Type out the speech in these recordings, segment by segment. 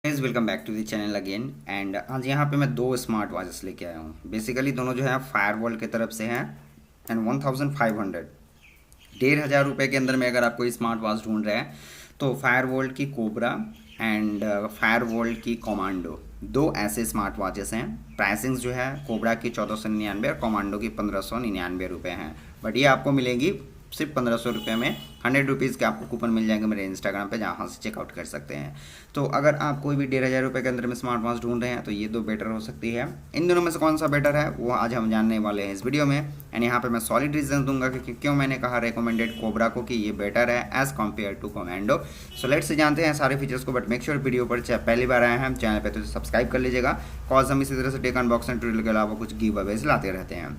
Guys welcome back to the channel again and आज यहाँ पे मैं दो स्मार्ट वॉचेस लेके आया हूँ। बेसिकली दोनों जो है फायरवॉल्ट की तरफ से हैं एंड 1500 1,500 रुपये के अंदर में अगर आप कोई स्मार्ट वॉच ढूंढ रहे हैं तो फायरवॉल्ट की कोबरा एंड फायरवॉल्ट की कमांडो दो ऐसे स्मार्ट वॉचेस हैं। प्राइसिंग्स जो है कोबरा की 1499 और कमांडो की 1599 रुपये हैं, बट ये आपको मिलेगी सिर्फ 1500 रुपये में। 100 रुपीज़ के आपको कूपन मिल जाएंगे मेरे इंस्टाग्राम पे, जहाँ से चेकआउट कर सकते हैं। तो अगर आप कोई भी 1,500 रुपये के अंदर में स्मार्ट वॉच ढूंढ रहे हैं तो ये दो बेटर हो सकती है। इन दोनों में से कौन सा बेटर है वो आज हम जानने वाले हैं इस वीडियो में। एंड यहाँ पे मैं सॉलिड रीजन दूंगा कि क्यों मैंने कहा रिकमेंडेड कोबरा को कि ये बेटर है as compared to commando. So let's से जानते हैं सारे फीचर्स को, बट मेक श्योर वीडियो पर पहली बार आए हैं चैनल पर तो सब्सक्राइब कर लीजिएगा, कॉज हम इसी तरह से टेक अनबॉक्सिंग ट्यूटोरियल के अलावा कुछ गिव अवेज लाते रहते हैं।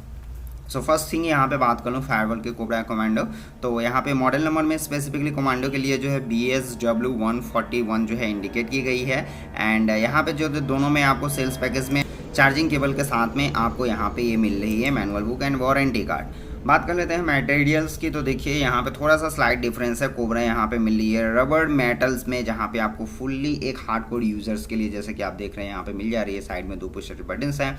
सो फर्स्ट थिंग यहाँ पे बात कर लूँ फायरवॉल्ट के कोबरा कमांडो, तो यहाँ पे मॉडल नंबर में स्पेसिफिकली कमांडो के लिए जो है BSW141 जो है इंडिकेट की गई है। एंड यहाँ पे जो दोनों में आपको सेल्स पैकेज में चार्जिंग केबल के साथ में आपको यहाँ पे ये मिल रही है manual book and warranty card. बात कर लेते हैं मटेरियल्स की, तो देखिए यहाँ पे थोड़ा सा स्लाइट डिफरेंस है। कोबरा यहाँ पे मिल रही है रबर मेटल्स में, जहाँ पे आपको फुल्ली एक हार्डकोर यूजर्स के लिए जैसे कि आप देख रहे हैं यहाँ पे मिल जा रही है। साइड में दो पुश बटन्स हैं।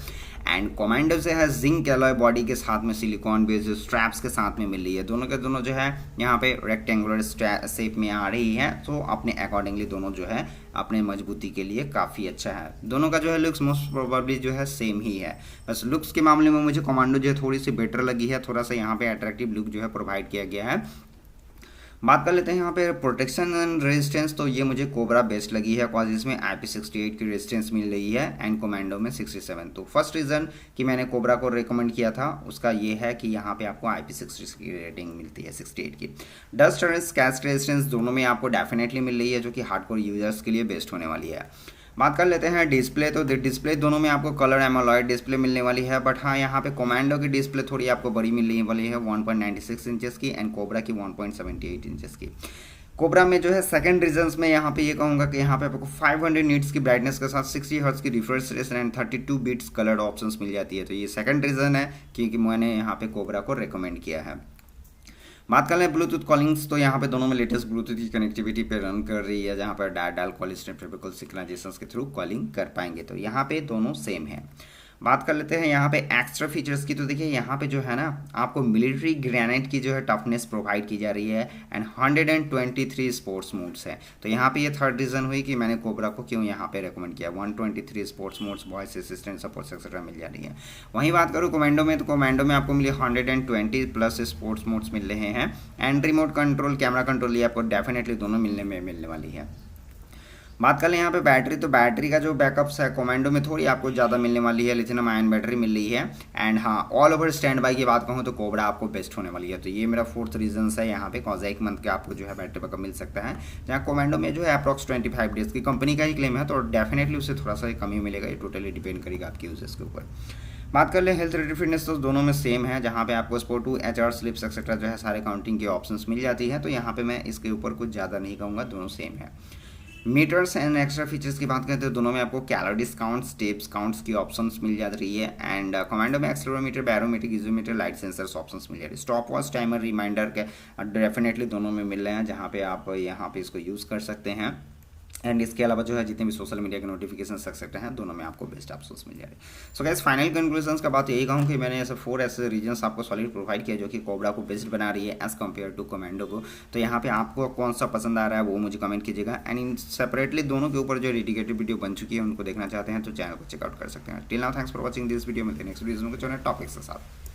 एंड कमांडो से है जिंक एलॉय बॉडी के साथ में सिलिकॉन बेस्ड स्ट्रैप्स के साथ में मिल रही है। दोनों के दोनों जो है यहाँ पे रेक्टेंगुलर शेप में आ रही है, तो अपने अकॉर्डिंगली दोनों जो है अपने मजबूती के लिए काफ़ी अच्छा है। दोनों का जो है लुक्स मोस्ट प्रोबेबली जो है सेम ही है, बस लुक्स के मामले में मुझे कमांडो जो है थोड़ी सी बेटर लगी है। थोड़ा सा यहाँ पे अट्रैक्टिव लुक जो है प्रोवाइड किया गया है। बात कर लेते हैं यहाँ पे प्रोटेक्शन एंड रेजिस्टेंस, तो ये मुझे कोबरा बेस्ट लगी है कॉज इसमें IP68 की रेजिस्टेंस मिल रही है एंड कमांडो में 67। तो फर्स्ट रीज़न कि मैंने कोबरा को रिकमेंड किया था उसका ये है कि यहाँ पे आपको IP66 की रेटिंग मिलती है 68 की। डस्ट और स्क्रैच रेजिस्टेंस दोनों में आपको डेफिनेटली मिल रही है, जो कि हार्डकोर यूजर्स के लिए बेस्ट होने वाली है। बात कर लेते हैं डिस्प्ले, तो डिस्प्ले दोनों में आपको कलर एमोलॉयड डिस्प्ले मिलने वाली है, बट हाँ यहाँ पे कमांडो की डिस्प्ले थोड़ी आपको बड़ी मिलने वाली है 1.96 इंचेस की एंड कोबरा की 1.78 इंचेस की। कोबरा में जो है सेकंड रीजन्स में यहाँ पे ये कहूँगा कि यहाँ पे आपको 500 निट्स की ब्राइटनेस के साथ 60 हर्ट्ज की refresh rate and 32 bits coloured options मिल जाती है। तो ये सेकंड रीज़न है क्योंकि मैंने यहाँ पे कोबरा को रिकमेंड किया है। बात कर लें ब्लूटूथ कॉलिंग्स, तो यहाँ पे दोनों में लेटेस्ट ब्लूटूथ की कनेक्टिविटी पे रन कर रही है, जहाँ पर डायल कॉल स्टेप सिंक्रोनाइजेशन के थ्रू कॉलिंग कर पाएंगे। तो यहाँ पे दोनों सेम है। बात कर लेते हैं यहाँ पे एक्स्ट्रा फीचर्स की, तो देखिए यहाँ पे जो है ना आपको मिलिट्री ग्रेनाइट की जो है टफनेस प्रोवाइड की जा रही है एंड 123 स्पोर्ट्स मोड्स है। तो यहाँ पे ये थर्ड रीज़न हुई कि मैंने कोबरा को क्यों यहाँ पे रिकमेंड किया। 123 sports modes, voice assistant supports etcetera मिल जा रही है। वहीं बात करूँ कमांडो में, तो कमांडो में आपको मिली 120 प्लस स्पोर्ट्स मोड्स मिल रहे हैं and remote control camera control ये आपको डेफिनेटली दोनों मिलने वाली है। बात कर लें यहाँ पे बैटरी, तो बैटरी का जो बैकअप्स है कमांडो में थोड़ी आपको ज़्यादा मिलने वाली है, लिथियम आयन बैटरी मिल रही है। एंड हाँ ऑल ओवर स्टैंड बाई की बात कहूँ तो कोबरा आपको बेस्ट होने वाली है। तो ये मेरा फोर्थ रीजन है यहाँ पे, कॉज 1 मंथ के आपको जो है बैटरी बैकअप मिल सकता है, जहाँ कमांडो में जो है अप्रॉक्स 25 डेज की कंपनी का ही क्लेम है, तो डेफिनेटली उससे थोड़ा सा कम ही मिलेगा। ये टोटली डिपेंड करेगा आपके यूजर्स के ऊपर। बात कर ले हेल्थ रेटेड फिटनेस, तो दोनों में सेम है, जहाँ पे आपको स्पोर्ट 2 HR स्लिप्स एक्सेट्रा जो है सारे काउंटिंग की ऑप्शंस मिल जाती है। तो यहाँ पे मैं इसके ऊपर कुछ ज़्यादा नहीं कहूँगा, दोनों सेम है। मीटर्स एंड एक्स्ट्रा फीचर्स की बात करते हैं, दोनों में आपको कैलोरीज काउंट स्टेप्स काउंट्स की ऑप्शंस मिल जा रही है। एंड कमांडो में एक्सेलेरोमीटर बैरोमीटर गीजोमीटर लाइट सेंसर्स ऑप्शंस मिल जा रही है। स्टॉप वॉच टाइमर रिमाइंडर के डेफिनेटली दोनों में मिल रहे हैं, जहाँ पे आप यहाँ पे इसको यूज़ कर सकते हैं। एंड इसके अलावा जो है जितने भी सोशल मीडिया के नोटिफिकेशन सकते हैं दोनों में आपको बेस्ट ऑप्शंस मिल जा रहे हैं। सो गाइस फाइनल कंक्लूजन्स का बात यही कहूँ कि मैंने ऐसे 4 ऐसे रीजन्स आपको सॉलिड प्रोवाइड किया जो कि कोबरा को बेस्ट बना रही है एज कम्पेयर टू कमांडो को। तो यहाँ पे आपको कौन सा पसंद आ रहा है वो मुझे कमेंट कीजिएगा। एंड इन सेपरेटली दोनों के ऊपर जो डेडिकेटेड वीडियो बन चुकी है उनको देखना चाहते हैं तो चैनल को चेकआउट कर सकते हैं। Till now thanks for watching this video. मिलते हैं नेक्स्ट वीडियो में टॉपिक्स के साथ।